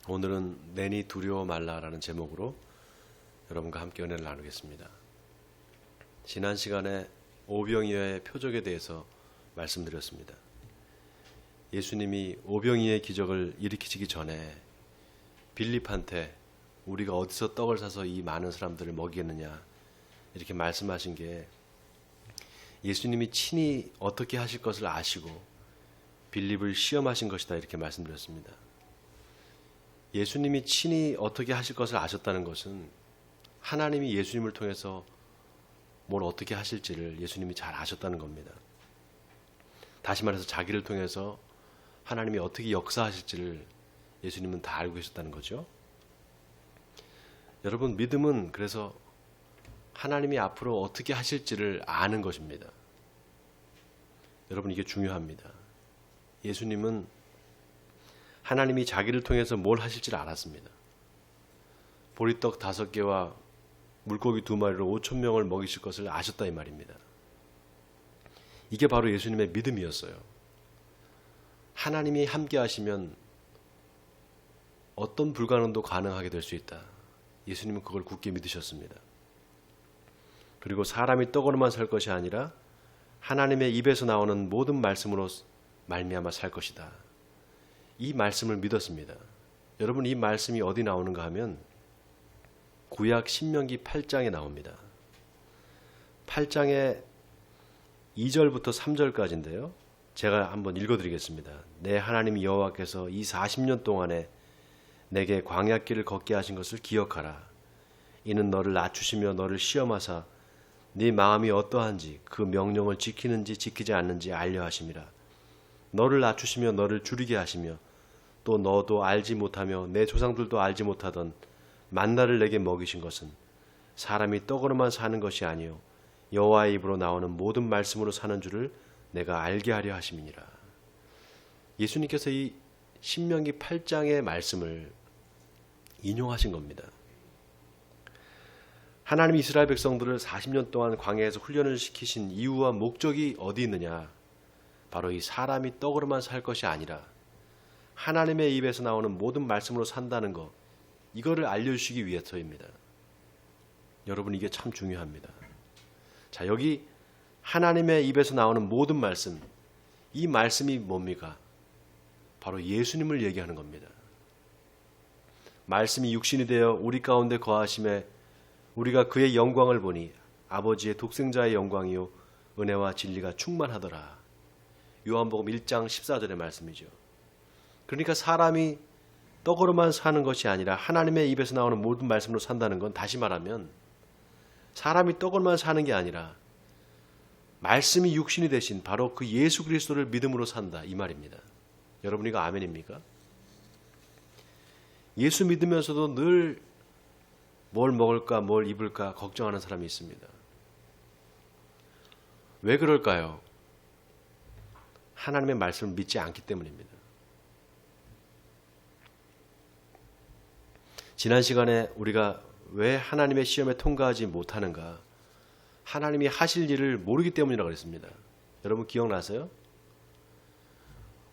오늘은 내니 두려워 말라라는 제목으로 여러분과 함께 은혜를 나누겠습니다. 지난 시간에 오병이어의 표적에 대해서 말씀드렸습니다. 예수님이 오병이어의 기적을 일으키시기 전에 빌립한테 우리가 어디서 떡을 사서 이 많은 사람들을 먹이겠느냐 이렇게 말씀하신 게 예수님이 친히 어떻게 하실 것을 아시고 빌립을 시험하신 것이다 이렇게 말씀드렸습니다. 예수님이 친히 어떻게 하실 것을 아셨다는 것은 하나님이 예수님을 통해서 뭘 어떻게 하실지를 예수님이 잘 아셨다는 겁니다. 다시 말해서 자기를 통해서 하나님이 어떻게 역사하실지를 예수님은 다 알고 계셨다는 거죠. 여러분, 믿음은 그래서 하나님이 앞으로 어떻게 하실지를 아는 것입니다. 여러분, 이게 중요합니다. 예수님은 하나님이 자기를 통해서 뭘 하실지를 알았습니다. 보리떡 5개와 물고기 2마리로 5,000명을 먹이실 것을 아셨다 이 말입니다. 이게 바로 예수님의 믿음이었어요. 하나님이 함께 하시면 어떤 불가능도 가능하게 될 수 있다. 예수님은 그걸 굳게 믿으셨습니다. 그리고 사람이 떡으로만 살 것이 아니라 하나님의 입에서 나오는 모든 말씀으로 말미암아 살 것이다. 이 말씀을 믿었습니다. 여러분, 이 말씀이 어디 나오는가 하면 구약 신명기 8장에 나옵니다. 8장의 2절부터 3절까지인데요. 제가 한번 읽어드리겠습니다. 내 하나님 여호와께서 이 40년 동안에 내게 광야길을 걷게 하신 것을 기억하라. 이는 너를 낮추시며 너를 시험하사 네 마음이 어떠한지 그 명령을 지키는지 지키지 않는지 알려 하심이라. 너를 낮추시며 너를 줄이게 하시며 또 너도 알지 못하며 내 조상들도 알지 못하던 만나를 내게 먹이신 것은 사람이 떡으로만 사는 것이 아니요 여호와의 입으로 나오는 모든 말씀으로 사는 줄을 내가 알게 하려 하심이니라. 예수님께서 이 신명기 8장의 말씀을 인용하신 겁니다. 하나님이 이스라엘 백성들을 40년 동안 광야에서 훈련을 시키신 이유와 목적이 어디 있느냐? 바로 이 사람이 떡으로만 살 것이 아니라 하나님의 입에서 나오는 모든 말씀으로 산다는 것, 이거를 알려주시기 위해서입니다. 여러분, 이게 참 중요합니다. 자, 여기 하나님의 입에서 나오는 모든 말씀, 이 말씀이 뭡니까? 바로 예수님을 얘기하는 겁니다. 말씀이 육신이 되어 우리 가운데 거하심에 우리가 그의 영광을 보니 아버지의 독생자의 영광이요 은혜와 진리가 충만하더라. 요한복음 1장 14절의 말씀이죠. 그러니까 사람이 떡으로만 사는 것이 아니라 하나님의 입에서 나오는 모든 말씀으로 산다는 건, 다시 말하면 사람이 떡으로만 사는 게 아니라 말씀이 육신이 되신 바로 그 예수 그리스도를 믿음으로 산다 이 말입니다. 여러분, 이거 아멘입니까? 예수 믿으면서도 늘 뭘 먹을까 뭘 입을까 걱정하는 사람이 있습니다. 왜 그럴까요? 하나님의 말씀을 믿지 않기 때문입니다. 지난 시간에 우리가 왜 하나님의 시험에 통과하지 못하는가? 하나님이 하실 일을 모르기 때문이라고 그랬습니다. 여러분 기억나세요?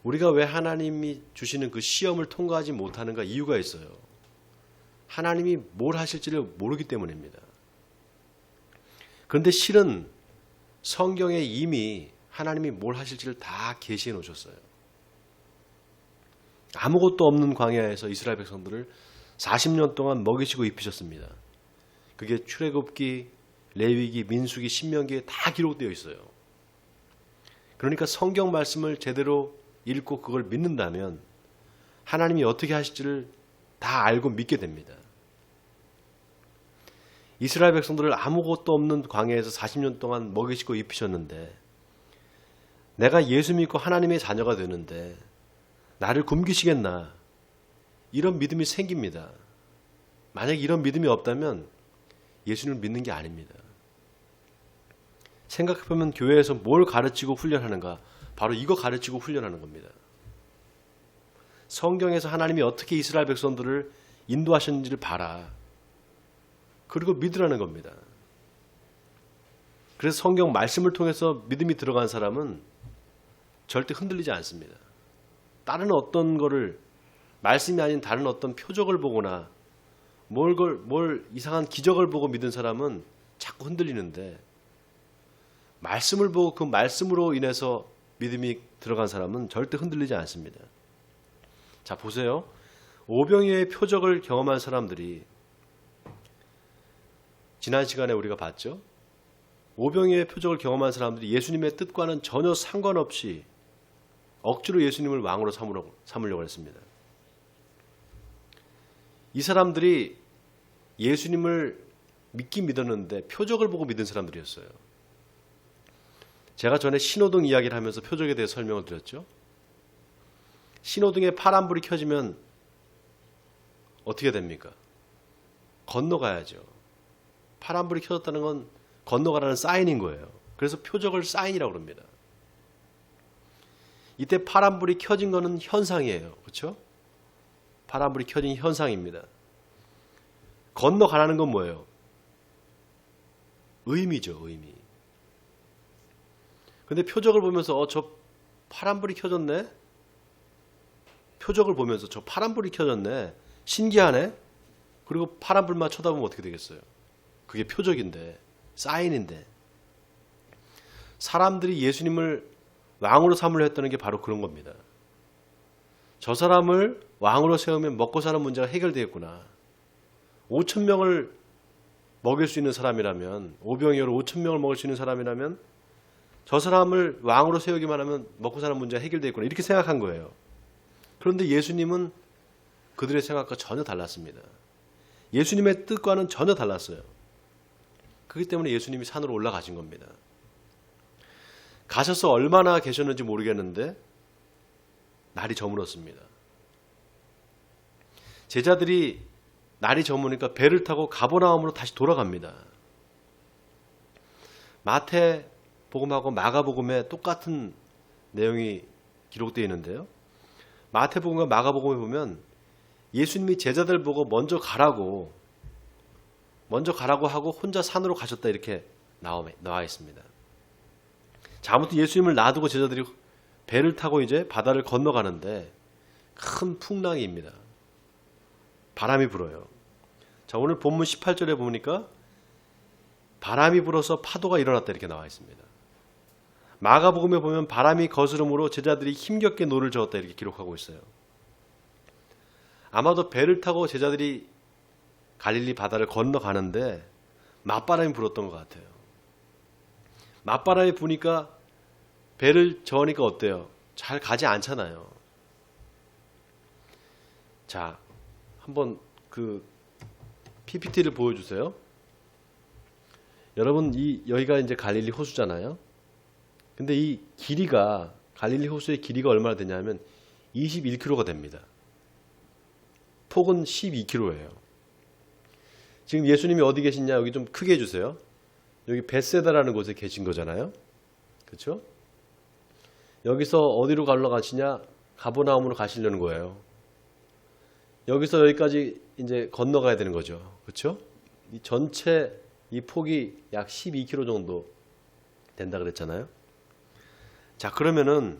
우리가 왜 하나님이 주시는 그 시험을 통과하지 못하는가? 이유가 있어요. 하나님이 뭘 하실지를 모르기 때문입니다. 그런데 실은 성경에 이미 하나님이 뭘 하실지를 다 계시해 놓으셨어요. 아무것도 없는 광야에서 이스라엘 백성들을 40년 동안 먹이시고 입히셨습니다. 그게 출애굽기, 레위기, 민수기, 신명기에 다 기록되어 있어요. 그러니까 성경 말씀을 제대로 읽고 그걸 믿는다면 하나님이 어떻게 하실지를 다 알고 믿게 됩니다. 이스라엘 백성들을 아무것도 없는 광야에서 40년 동안 먹이시고 입히셨는데 내가 예수 믿고 하나님의 자녀가 되는데 나를 굶기시겠나? 이런 믿음이 생깁니다. 만약에 이런 믿음이 없다면 예수님을 믿는 게 아닙니다. 생각해보면 교회에서 뭘 가르치고 훈련하는가? 바로 이거 가르치고 훈련하는 겁니다. 성경에서 하나님이 어떻게 이스라엘 백성들을 인도하셨는지를 봐라. 그리고 믿으라는 겁니다. 그래서 성경 말씀을 통해서 믿음이 들어간 사람은 절대 흔들리지 않습니다. 다른 어떤 거를 말씀이 아닌 다른 어떤 표적을 보거나 뭘 이상한 기적을 보고 믿은 사람은 자꾸 흔들리는데, 말씀을 보고 그 말씀으로 인해서 믿음이 들어간 사람은 절대 흔들리지 않습니다. 자, 보세요. 오병이어의 표적을 경험한 사람들이, 지난 시간에 우리가 봤죠. 오병이어의 표적을 경험한 사람들이 예수님의 뜻과는 전혀 상관없이 억지로 예수님을 왕으로 삼으려고 했습니다. 이 사람들이 예수님을 믿긴 믿었는데 표적을 보고 믿은 사람들이었어요. 제가 전에 신호등 이야기를 하면서 표적에 대해 설명을 드렸죠. 신호등에 파란불이 켜지면 어떻게 됩니까? 건너가야죠. 파란불이 켜졌다는 건 건너가라는 사인인 거예요. 그래서 표적을 사인이라고 합니다. 이때 파란불이 켜진 거는 현상이에요. 그렇죠? 파란불이 켜진 현상입니다. 건너가라는 건 뭐예요? 의미죠, 의미. 근데 표적을 보면서 저 파란불이 켜졌네? 표적을 보면서 저 파란불이 켜졌네? 신기하네? 그리고 파란불만 쳐다보면 어떻게 되겠어요? 그게 표적인데, 사인인데. 사람들이 예수님을 왕으로 삼으려 했다는 게 바로 그런 겁니다. 저 사람을 왕으로 세우면 먹고 사는 문제가 해결되겠구나. 5,000명을 먹일 수 있는 사람이라면, 오병이어로 5,000명을 먹을 수 있는 사람이라면 저 사람을 왕으로 세우기만 하면 먹고 사는 문제가 해결되겠구나. 이렇게 생각한 거예요. 그런데 예수님은 그들의 생각과 전혀 달랐습니다. 예수님의 뜻과는 전혀 달랐어요. 그렇기 때문에 예수님이 산으로 올라가신 겁니다. 가셔서 얼마나 계셨는지 모르겠는데 날이 저물었습니다. 제자들이 날이 저무니까 배를 타고 가버나움으로 다시 돌아갑니다. 마태복음하고 마가복음에 똑같은 내용이 기록되어 있는데요. 마태복음과 마가복음에 보면 예수님이 제자들 보고 먼저 가라고 하고 혼자 산으로 가셨다 이렇게 나와 있습니다. 자, 아무튼 예수님을 놔두고 제자들이 배를 타고 이제 바다를 건너가는데 큰 풍랑이입니다. 바람이 불어요. 자, 오늘 본문 18절에 보니까 바람이 불어서 파도가 일어났다 이렇게 나와 있습니다. 마가복음에 보면 바람이 거스름으로 제자들이 힘겹게 노를 저었다 이렇게 기록하고 있어요. 아마도 배를 타고 제자들이 갈릴리 바다를 건너가는데 맞바람이 불었던 것 같아요. 맞바람이 부니까 배를 저으니까 어때요? 잘 가지 않잖아요. 자, 한번 그 PPT를 보여주세요. 여러분, 여기가 이제 갈릴리 호수잖아요. 근데 이 길이가, 갈릴리 호수의 길이가 얼마나 되냐면 21km가 됩니다. 폭은 12km예요. 지금 예수님이 어디 계시냐, 여기 좀 크게 해주세요. 여기 벳세다라는 곳에 계신 거잖아요. 그렇죠? 여기서 어디로 가러 가시냐? 가버나움으로 가시려는 거예요. 여기서 여기까지 이제 건너가야 되는 거죠. 그렇죠? 이 전체 이 폭이 약 12km 정도 된다 그랬잖아요. 자, 그러면은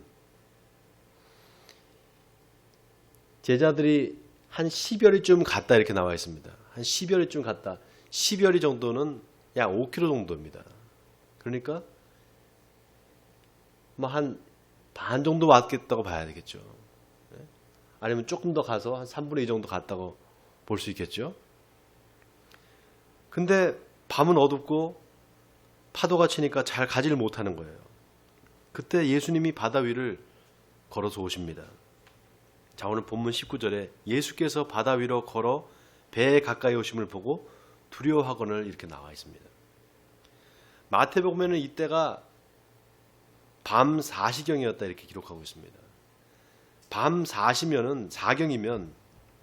제자들이 한 10여리쯤 갔다 이렇게 나와 있습니다. 한 10여리쯤 갔다. 10여리 정도는 약 5km 정도입니다. 그러니까 뭐 한 반 정도 왔겠다고 봐야 되겠죠. 아니면 조금 더 가서 한 3분의 2 정도 갔다고 볼 수 있겠죠. 근데 밤은 어둡고 파도가 치니까 잘 가지를 못하는 거예요. 그때 예수님이 바다 위를 걸어서 오십니다. 자, 오늘 본문 19절에 예수께서 바다 위로 걸어 배에 가까이 오심을 보고 두려워하거늘 이렇게 나와 있습니다. 마태복음에는 이때가 밤 4시경이었다 이렇게 기록하고 있습니다. 밤 4시면은 4경이면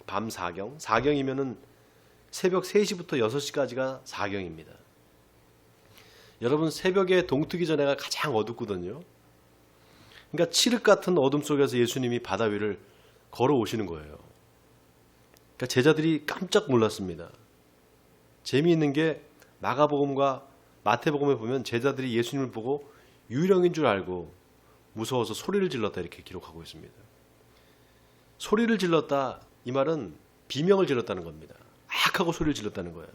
밤 4경, 4경이면은 새벽 3시부터 6시까지가 4경입니다. 여러분, 새벽에 동트기 전에가 가장 어둡거든요. 그러니까 칠흑 같은 어둠 속에서 예수님이 바다 위를 걸어오시는 거예요. 그러니까 제자들이 깜짝 놀랐습니다. 재미있는 게 마가복음과 마태복음에 보면 제자들이 예수님을 보고 유령인 줄 알고 무서워서 소리를 질렀다 이렇게 기록하고 있습니다. 소리를 질렀다 이 말은 비명을 질렀다는 겁니다. 악하고 소리를 질렀다는 거예요.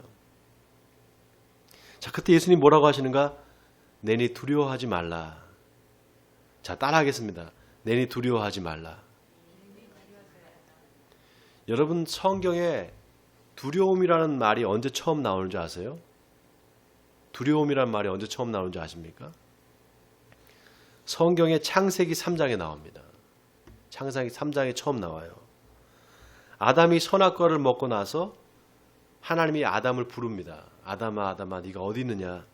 자, 그때 예수님 뭐라고 하시는가? 내니 두려워하지 말라. 자, 따라하겠습니다. 내니 두려워하지 말라. 여러분, 성경에 두려움이라는 말이 언제 처음 나오는 줄 아세요? 두려움이라는 말이 언제 처음 나오는 줄 아십니까? 성경의 창세기 3장에 나옵니다. 창세기 3장에 처음 나와요. 아담이 선악과를 먹고 나서 하나님이 아담을 부릅니다. 아담아, 아담아, 네가 어디 있느냐?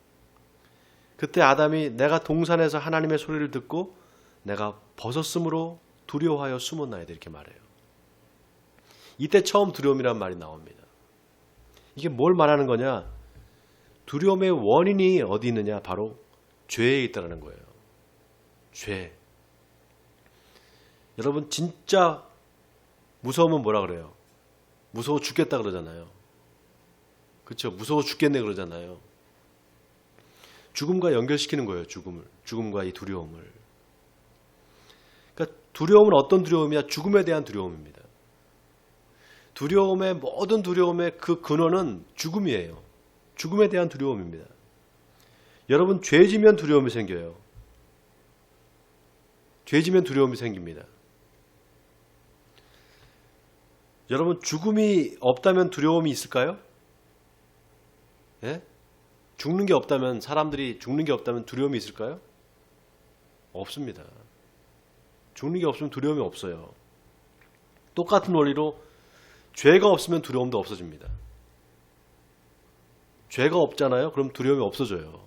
그때 아담이 내가 동산에서 하나님의 소리를 듣고 내가 벗었으므로 두려워하여 숨었나이다 이렇게 말해요. 이때 처음 두려움이라는 말이 나옵니다. 이게 뭘 말하는 거냐? 두려움의 원인이 어디 있느냐? 바로 죄에 있다는 거예요. 죄. 여러분 진짜 무서우면 뭐라 그래요? 무서워 죽겠다 그러잖아요. 그렇죠? 무서워 죽겠네 그러잖아요. 죽음과 연결시키는 거예요. 죽음과 이 두려움을. 그러니까 두려움은 어떤 두려움이야? 죽음에 대한 두려움입니다. 두려움의 모든 두려움의 그 근원은 죽음이에요. 죽음에 대한 두려움입니다. 여러분 죄지면 두려움이 생겨요. 죄지면 두려움이 생깁니다. 여러분 죽음이 없다면 두려움이 있을까요? 예? 죽는 게 없다면 사람들이 죽는 게 없다면 두려움이 있을까요? 없습니다. 죽는 게 없으면 두려움이 없어요. 똑같은 원리로 죄가 없으면 두려움도 없어집니다. 죄가 없잖아요. 그럼 두려움이 없어져요.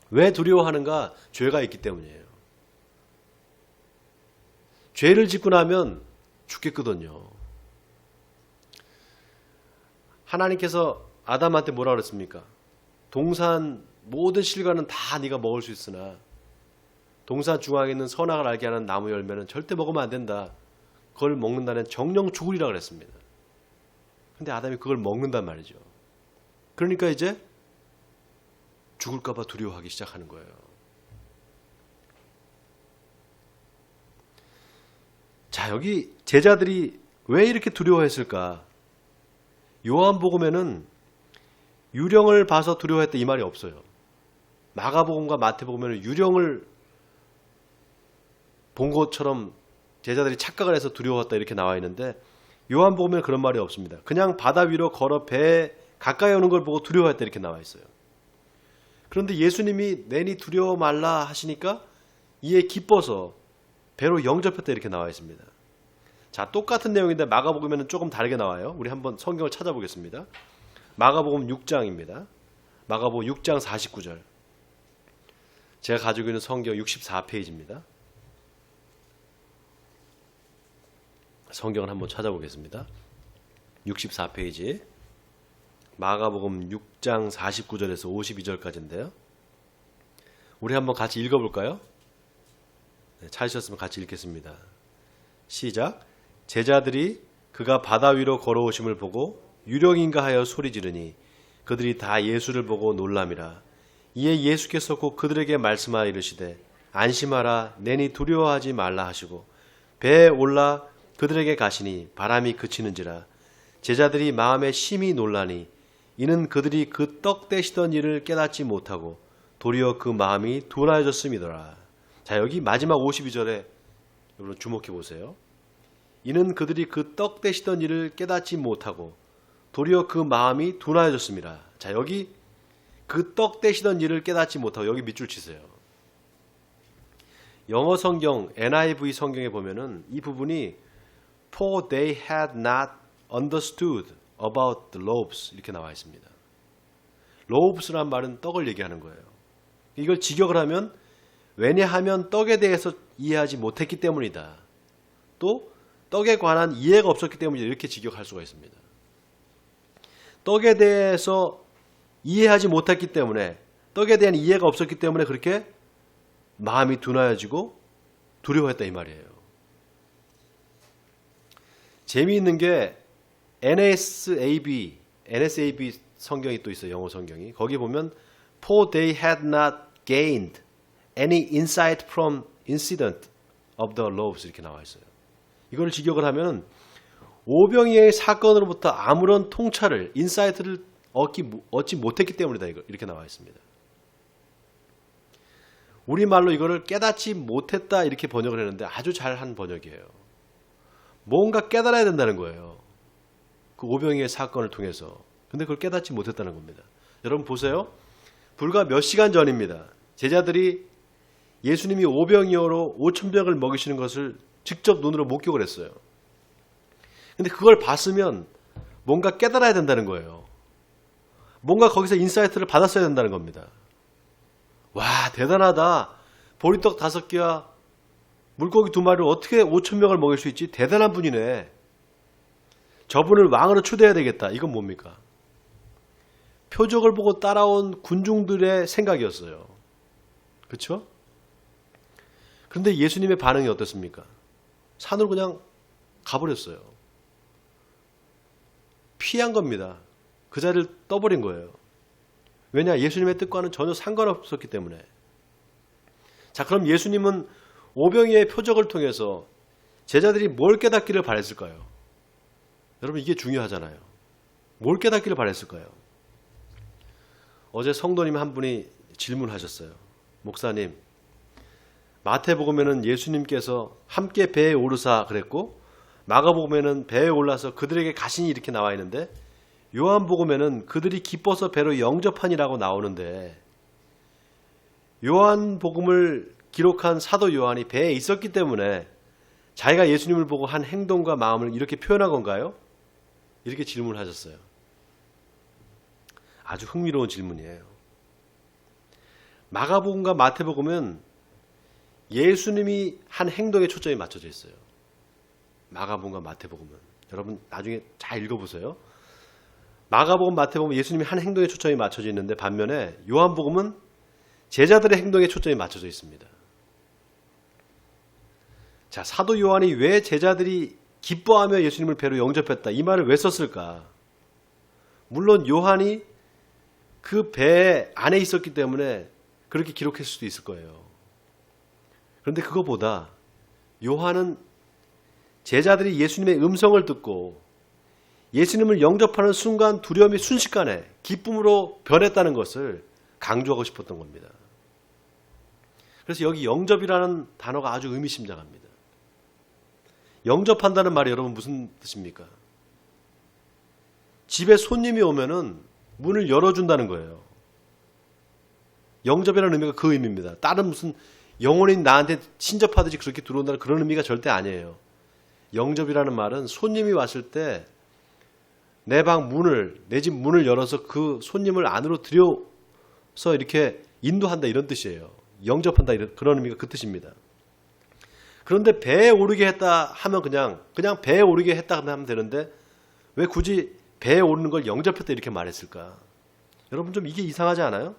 왜 두려워하는가? 죄가 있기 때문이에요. 죄를 짓고 나면 죽겠거든요. 하나님께서 아담한테 뭐라 그랬습니까? 동산 모든 실과는 다 네가 먹을 수 있으나 동산 중앙에 있는 선악을 알게 하는 나무 열매는 절대 먹으면 안 된다. 그걸 먹는다면 정령 죽으리라 그랬습니다. 근데 아담이 그걸 먹는단 말이죠. 그러니까 이제 죽을까 봐 두려워하기 시작하는 거예요. 자, 여기 제자들이 왜 이렇게 두려워했을까? 요한복음에는 유령을 봐서 두려워했다 이 말이 없어요. 마가복음과 마태복음에는 유령을 본 것처럼 제자들이 착각을 해서 두려웠다 이렇게 나와 있는데 요한복음에는 그런 말이 없습니다. 그냥 바다 위로 걸어 배에 가까이 오는 걸 보고 두려워했다 이렇게 나와 있어요. 그런데 예수님이 내니 두려워 말라 하시니까 이에 기뻐서 배로 영접했다 이렇게 나와 있습니다. 자, 똑같은 내용인데 마가복음에는 조금 다르게 나와요. 우리 한번 성경을 찾아보겠습니다. 마가복음 6장입니다. 마가복음 6장 49절. 제가 가지고 있는 성경 64페이지입니다. 성경을 한번 찾아보겠습니다. 64페이지. 마가복음 6장 49절에서 52절까지인데요. 우리 한번 같이 읽어볼까요? 네, 찾으셨으면 같이 읽겠습니다. 시작. 제자들이 그가 바다 위로 걸어오심을 보고 유령인가 하여 소리 지르니 그들이 다 예수를 보고 놀람이라. 이에 예수께서 곧 그들에게 말씀하여 이르시되 안심하라 내니 두려워하지 말라 하시고 배에 올라 그들에게 가시니 바람이 그치는지라. 제자들이 마음에 심히 놀라니 이는 그들이 그 떡 떼시던 일을 깨닫지 못하고 도리어 그 마음이 둔하여졌음이더라. 자, 여기 마지막 52절에 여러분 주목해 보세요. 이는 그들이 그 떡 떼시던 일을 깨닫지 못하고 도리어 그 마음이 둔하여졌습니다. 자, 여기 그 떡 떼시던 일을 깨닫지 못하고 여기 밑줄 치세요. 영어 성경 NIV 성경에 보면은 이 부분이 For they had not understood about the loaves 이렇게 나와 있습니다. loaves란 말은 떡을 얘기하는 거예요. 이걸 직역을 하면 왜냐하면 떡에 대해서 이해하지 못했기 때문이다. 또 떡에 관한 이해가 없었기 때문이다. 이렇게 직역할 수가 있습니다. 떡에 대해서 이해하지 못했기 때문에 떡에 대한 이해가 없었기 때문에 그렇게 마음이 둔하여지고 두려워했다 이 말이에요. 재미있는 게 NSAB 성경이 또 있어요. 영어 성경이. 거기 보면 For they had not gained any insight from incident of the loaves 이렇게 나와 있어요. 이걸 직역을 하면 오병이어의 사건으로부터 아무런 통찰을, 인사이트를 얻지 못했기 때문이다. 이렇게 나와 있습니다. 우리말로 이거를 깨닫지 못했다 이렇게 번역을 했는데 아주 잘한 번역이에요. 뭔가 깨달아야 된다는 거예요. 그 오병이어의 사건을 통해서. 근데 그걸 깨닫지 못했다는 겁니다. 여러분 보세요. 불과 몇 시간 전입니다. 제자들이 예수님이 오병이어로 5,000명을 먹이시는 것을 직접 눈으로 목격을 했어요. 근데 그걸 봤으면 뭔가 깨달아야 된다는 거예요. 뭔가 거기서 인사이트를 받았어야 된다는 겁니다. 와, 대단하다. 보리떡 5개와 물고기 2마리를 어떻게 5,000명을 먹일 수 있지? 대단한 분이네. 저분을 왕으로 초대해야 되겠다. 이건 뭡니까? 표적을 보고 따라온 군중들의 생각이었어요. 그렇죠? 그런데 예수님의 반응이 어떻습니까? 산으로 그냥 가버렸어요. 피한 겁니다. 그 자리를 떠버린 거예요. 왜냐? 예수님의 뜻과는 전혀 상관없었기 때문에. 자, 그럼 예수님은 오병이어의 표적을 통해서 제자들이 뭘 깨닫기를 바랬을까요? 여러분 이게 중요하잖아요. 뭘 깨닫기를 바랬을까요? 어제 성도님 한 분이 질문하셨어요. 목사님, 마태복음에는 예수님께서 함께 배에 오르사 그랬고 마가복음에는 배에 올라서 그들에게 가시니 이렇게 나와 있는데 요한복음에는 그들이 기뻐서 배로 영접하니라고 나오는데 요한복음을 기록한 사도 요한이 배에 있었기 때문에 자기가 예수님을 보고 한 행동과 마음을 이렇게 표현한 건가요? 이렇게 질문을 하셨어요. 아주 흥미로운 질문이에요. 마가복음과 마태복음은 예수님이 한 행동에 초점이 맞춰져 있어요. 마가복음과 마태복음은. 여러분 나중에 잘 읽어보세요. 마가복음, 마태복음 예수님이 한 행동에 초점이 맞춰져 있는데 반면에 요한복음은 제자들의 행동에 초점이 맞춰져 있습니다. 자, 사도 요한이 왜 제자들이 기뻐하며 예수님을 배로 영접했다 이 말을 왜 썼을까? 물론 요한이 그 배 안에 있었기 때문에 그렇게 기록했을 수도 있을 거예요. 그런데 그거보다 요한은 제자들이 예수님의 음성을 듣고 예수님을 영접하는 순간 두려움이 순식간에 기쁨으로 변했다는 것을 강조하고 싶었던 겁니다. 그래서 여기 영접이라는 단어가 아주 의미심장합니다. 영접한다는 말이 여러분 무슨 뜻입니까? 집에 손님이 오면은 문을 열어준다는 거예요. 영접이라는 의미가 그 의미입니다. 다른 무슨 영혼이 나한테 친접하듯이 그렇게 들어온다는 그런 의미가 절대 아니에요. 영접이라는 말은 손님이 왔을 때 내 방 문을, 내 집 문을 열어서 그 손님을 안으로 들여서 이렇게 인도한다 이런 뜻이에요. 영접한다 그런 의미가 그 뜻입니다. 그런데 배에 오르게 했다 하면 그냥 배에 오르게 했다 하면 되는데 왜 굳이 배에 오르는 걸 영접했다 이렇게 말했을까? 여러분 좀 이게 이상하지 않아요?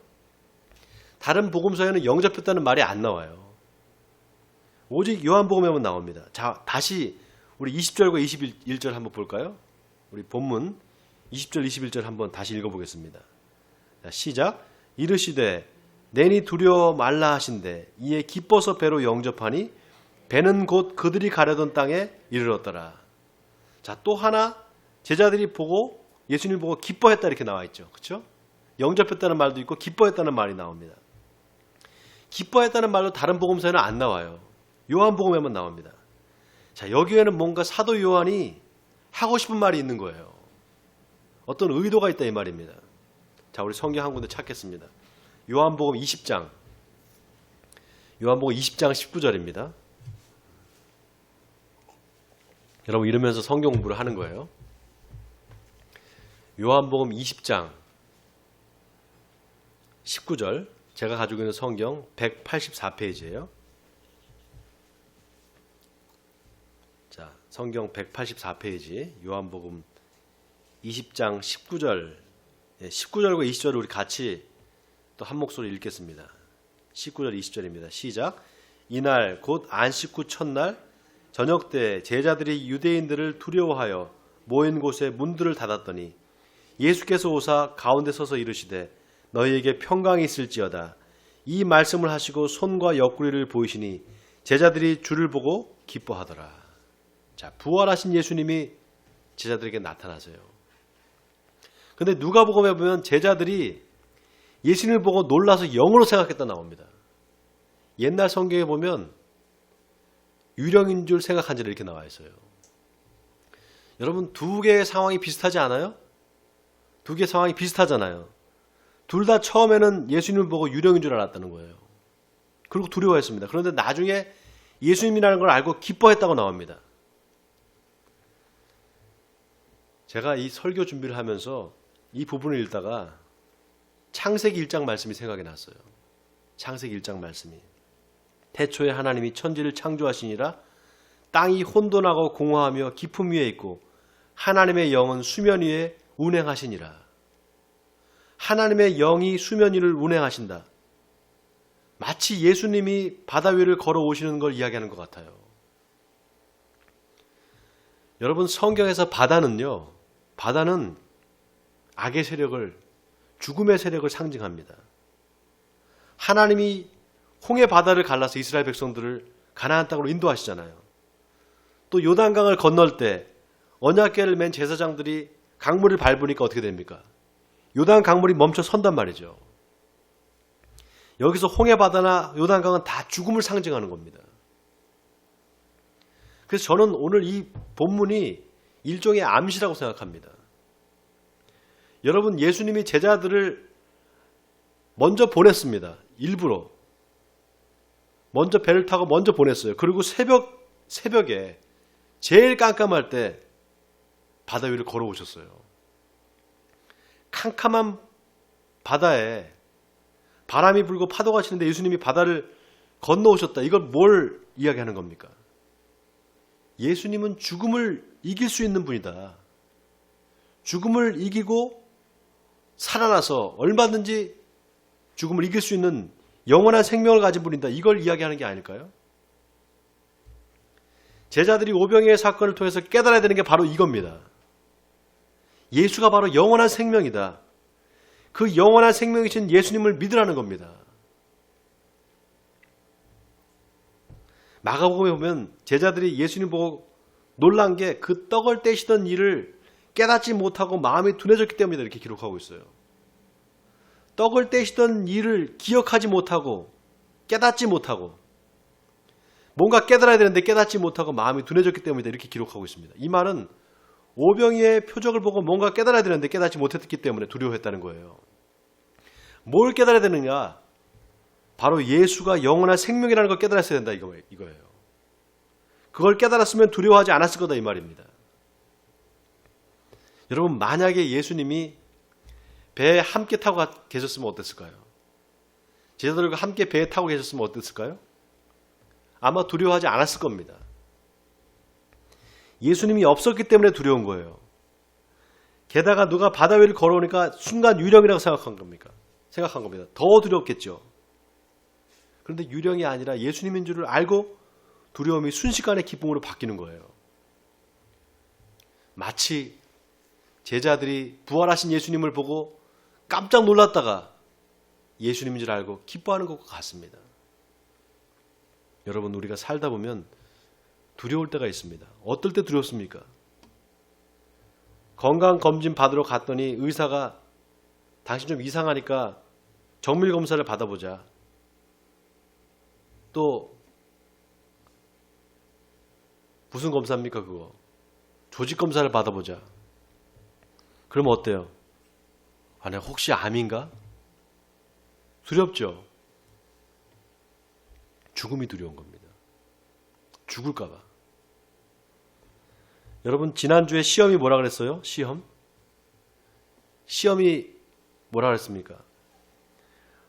다른 복음서에는 영접했다는 말이 안 나와요. 오직 요한복음에만 나옵니다. 자, 다시 우리 20절과 21절 한번 볼까요? 우리 본문 20절 21절 한번 다시 읽어보겠습니다. 자, 시작. 이르시되 내니 두려워 말라 하신대 이에 기뻐서 배로 영접하니 배는 곧 그들이 가려던 땅에 이르렀더라. 자, 또 하나 제자들이 보고 예수님 보고 기뻐했다 이렇게 나와 있죠. 그렇죠? 영접했다는 말도 있고 기뻐했다는 말이 나옵니다. 기뻐했다는 말도 다른 복음서에는 안 나와요. 요한복음에만 나옵니다. 자, 여기에는 뭔가 사도 요한이 하고 싶은 말이 있는 거예요. 어떤 의도가 있다 이 말입니다. 자, 우리 성경 한 군데 찾겠습니다. 요한복음 20장 19절입니다. 여러분 이러면서 성경 공부를 하는 거예요. 요한복음 20장 19절 제가 가지고 있는 성경 184페이지예요. 자, 성경 184페이지 요한복음 20장 19절 19절과 20절을 우리 같이 또 한 목소리 읽겠습니다. 19절 20절입니다. 시작. 이날 곧 안식 후 첫날 저녁 때 제자들이 유대인들을 두려워하여 모인 곳에 문들을 닫았더니 예수께서 오사 가운데 서서 이르시되 너희에게 평강이 있을지어다. 이 말씀을 하시고 손과 옆구리를 보이시니 제자들이 주를 보고 기뻐하더라. 자, 부활하신 예수님이 제자들에게 나타나세요. 근데 누가복음에 보면 제자들이 예수님을 보고 놀라서 영으로 생각했다 나옵니다. 옛날 성경에 보면 유령인 줄 생각한 줄 이렇게 나와 있어요. 여러분 두 개의 상황이 비슷하지 않아요? 두 개의 상황이 비슷하잖아요. 둘 다 처음에는 예수님을 보고 유령인 줄 알았다는 거예요. 그리고 두려워했습니다. 그런데 나중에 예수님이라는 걸 알고 기뻐했다고 나옵니다. 제가 이 설교 준비를 하면서 이 부분을 읽다가 창세기 1장 말씀이 생각이 났어요. 창세기 1장 말씀이. 태초에 하나님이 천지를 창조하시니라 땅이 혼돈하고 공허하며 깊음 위에 있고 하나님의 영은 수면 위에 운행하시니라. 하나님의 영이 수면 위를 운행하신다. 마치 예수님이 바다 위를 걸어오시는 걸 이야기하는 것 같아요. 여러분 성경에서 바다는 악의 세력을, 죽음의 세력을 상징합니다. 하나님이 홍해 바다를 갈라서 이스라엘 백성들을 가나안 땅으로 인도하시잖아요. 또 요단강을 건널 때 언약궤를 맨 제사장들이 강물을 밟으니까 어떻게 됩니까? 요단 강물이 멈춰 선단 말이죠. 여기서 홍해 바다나 요단강은 다 죽음을 상징하는 겁니다. 그래서 저는 오늘 이 본문이 일종의 암시라고 생각합니다. 여러분 예수님이 제자들을 먼저 보냈습니다. 일부러. 먼저 배를 타고 먼저 보냈어요. 그리고 새벽에 제일 깜깜할 때 바다 위를 걸어오셨어요. 캄캄한 바다에 바람이 불고 파도가 치는데 예수님이 바다를 건너오셨다. 이걸 뭘 이야기하는 겁니까? 예수님은 죽음을 이길 수 있는 분이다. 죽음을 이기고 살아나서 얼마든지 죽음을 이길 수 있는 영원한 생명을 가진 분이다. 이걸 이야기하는 게 아닐까요? 제자들이 오병이의 사건을 통해서 깨달아야 되는 게 바로 이겁니다. 예수가 바로 영원한 생명이다. 그 영원한 생명이신 예수님을 믿으라는 겁니다. 마가복음에 보면 제자들이 예수님 보고 놀란 게 그 떡을 떼시던 일을 깨닫지 못하고 마음이 둔해졌기 때문이다 이렇게 기록하고 있어요. 떡을 떼시던 일을 기억하지 못하고 깨닫지 못하고 뭔가 깨달아야 되는데 깨닫지 못하고 마음이 둔해졌기 때문이다 이렇게 기록하고 있습니다. 이 말은 오병이의 표적을 보고 뭔가 깨달아야 되는데 깨닫지 못했기 때문에 두려워했다는 거예요. 뭘 깨달아야 되느냐? 바로 예수가 영원한 생명이라는 걸 깨달았어야 된다 이거예요. 그걸 깨달았으면 두려워하지 않았을 거다 이 말입니다. 여러분 만약에 예수님이 배에 함께 타고 계셨으면 어땠을까요? 제자들과 함께 배에 타고 계셨으면 어땠을까요? 아마 두려워하지 않았을 겁니다. 예수님이 없었기 때문에 두려운 거예요. 게다가 누가 바다 위를 걸어오니까 순간 유령이라고 생각한 겁니다. 더 두렵겠죠. 그런데 유령이 아니라 예수님인 줄을 알고 두려움이 순식간에 기쁨으로 바뀌는 거예요. 마치 제자들이 부활하신 예수님을 보고 깜짝 놀랐다가 예수님인 줄 알고 기뻐하는 것과 같습니다. 여러분 우리가 살다 보면 두려울 때가 있습니다. 어떨 때 두렵습니까? 건강검진 받으러 갔더니 의사가 당신 좀 이상하니까 정밀검사를 받아보자. 또 무슨 검사입니까 그거? 조직검사를 받아보자. 그러면 어때요? 아, 내가 혹시 암인가? 두렵죠? 죽음이 두려운 겁니다. 죽을까 봐. 여러분 지난주에 시험이 뭐라 그랬어요? 시험이 뭐라 그랬습니까?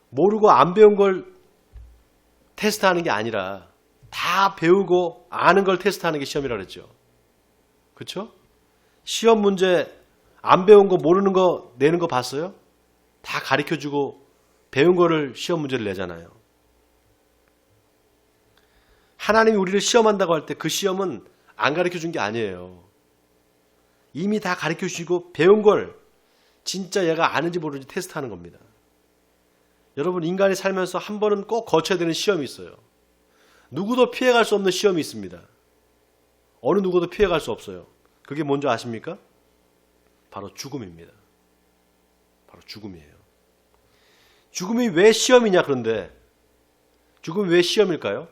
모르고 안 배운 걸 테스트하는 게 아니라 다 배우고 아는 걸 테스트하는 게 시험이라 그랬죠. 그렇죠? 시험 문제 안 배운 거 모르는 거 내는 거 봤어요? 다 가르쳐주고 배운 거를 시험 문제를 내잖아요. 하나님이 우리를 시험한다고 할 때 그 시험은 안 가르쳐준 게 아니에요. 이미 다 가르쳐주시고 배운 걸 진짜 얘가 아는지 모르는지 테스트하는 겁니다. 여러분 인간이 살면서 한 번은 꼭 거쳐야 되는 시험이 있어요. 누구도 피해갈 수 없는 시험이 있습니다. 어느 누구도 피해갈 수 없어요. 그게 뭔지 아십니까? 바로 죽음입니다. 바로 죽음이에요. 죽음이 왜 시험이냐 그런데 죽음이 왜 시험일까요?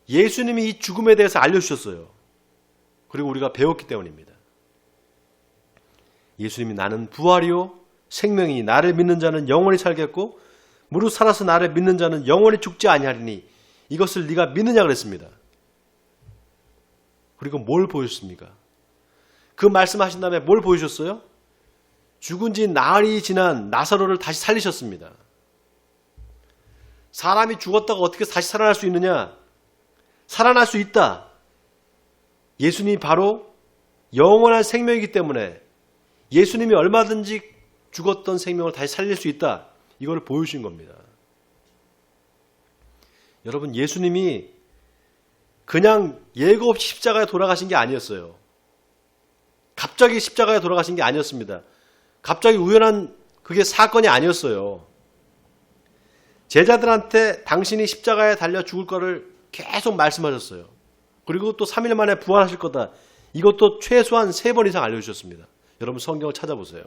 예수님이 이 죽음에 대해서 알려주셨어요. 그리고 우리가 배웠기 때문입니다. 예수님이 나는 부활이요 생명이니 나를 믿는 자는 영원히 살겠고 무릇 살아서 나를 믿는 자는 영원히 죽지 아니하리니 이것을 네가 믿느냐 그랬습니다. 그리고 뭘 보여줬습니까? 그 말씀하신 다음에 뭘 보여주셨어요? 죽은 지 나흘이 지난 나사로를 다시 살리셨습니다. 사람이 죽었다가 어떻게 다시 살아날 수 있느냐? 살아날 수 있다. 예수님이 바로 영원한 생명이기 때문에 예수님이 얼마든지 죽었던 생명을 다시 살릴 수 있다. 이걸 보여주신 겁니다. 여러분, 예수님이 그냥 예고 없이 십자가에 돌아가신 게 아니었어요. 갑자기 십자가에 돌아가신 게 아니었습니다. 갑자기 우연한 그게 사건이 아니었어요. 제자들한테 당신이 십자가에 달려 죽을 거를 계속 말씀하셨어요. 그리고 또 3일 만에 부활하실 거다. 이것도 최소한 3번 이상 알려주셨습니다. 여러분 성경을 찾아보세요.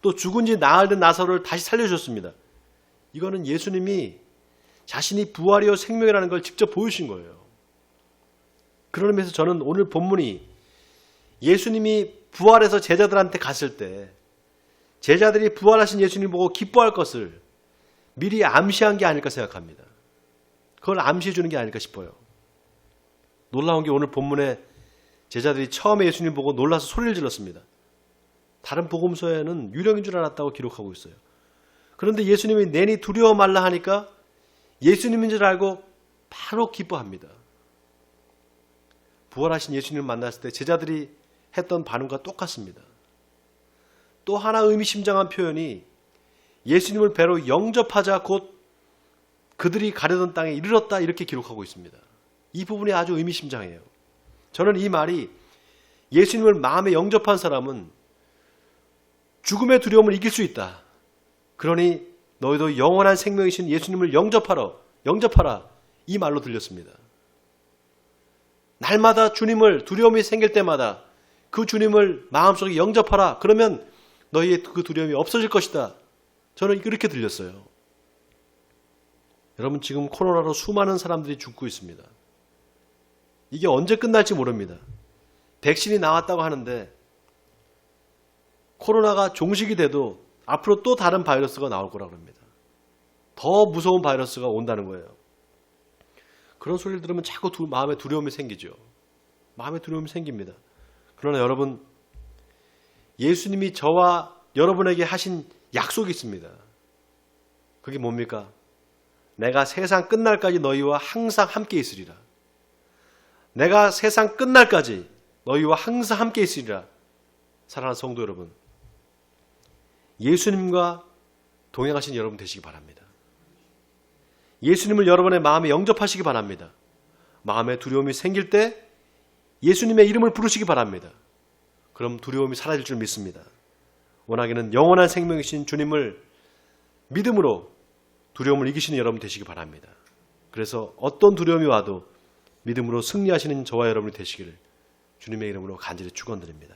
또 죽은 지 나흘 된 나사로를 다시 살려주셨습니다. 이거는 예수님이 자신이 부활이요 생명이라는 걸 직접 보여주신 거예요. 그런 의미에서 저는 오늘 본문이 예수님이 부활해서 제자들한테 갔을 때 제자들이 부활하신 예수님 보고 기뻐할 것을 미리 암시한 게 아닐까 생각합니다. 그걸 암시해 주는 게 아닐까 싶어요. 놀라운 게 오늘 본문에 제자들이 처음에 예수님 보고 놀라서 소리를 질렀습니다. 다른 복음서에는 유령인 줄 알았다고 기록하고 있어요. 그런데 예수님이 내니 두려워 말라 하니까 예수님인 줄 알고 바로 기뻐합니다. 부활하신 예수님을 만났을 때 제자들이 했던 반응과 똑같습니다. 또 하나 의미심장한 표현이 예수님을 배로 영접하자 곧 그들이 가려던 땅에 이르렀다 이렇게 기록하고 있습니다. 이 부분이 아주 의미심장해요. 저는 이 말이 예수님을 마음에 영접한 사람은 죽음의 두려움을 이길 수 있다. 그러니 너희도 영원한 생명이신 예수님을 영접하라. 이 말로 들렸습니다. 날마다 주님을 두려움이 생길 때마다 그 주님을 마음속에 영접하라. 그러면 너희의 그 두려움이 없어질 것이다. 저는 그렇게 들렸어요. 여러분 지금 코로나로 수많은 사람들이 죽고 있습니다. 이게 언제 끝날지 모릅니다. 백신이 나왔다고 하는데 코로나가 종식이 돼도 앞으로 또 다른 바이러스가 나올 거라고 합니다. 더 무서운 바이러스가 온다는 거예요. 그런 소리를 들으면 자꾸 마음에 두려움이 생기죠. 마음에 두려움이 생깁니다. 그러나 여러분, 예수님이 저와 여러분에게 하신 약속이 있습니다. 그게 뭡니까? 내가 세상 끝날까지 너희와 항상 함께 있으리라. 내가 세상 끝날까지 너희와 항상 함께 있으리라. 사랑하는 성도 여러분, 예수님과 동행하신 여러분 되시기 바랍니다. 예수님을 여러분의 마음에 영접하시기 바랍니다. 마음에 두려움이 생길 때 예수님의 이름을 부르시기 바랍니다. 그럼 두려움이 사라질 줄 믿습니다. 원하기는 영원한 생명이신 주님을 믿음으로 두려움을 이기시는 여러분 되시기 바랍니다. 그래서 어떤 두려움이 와도 믿음으로 승리하시는 저와 여러분이 되시기를 주님의 이름으로 간절히 축원드립니다.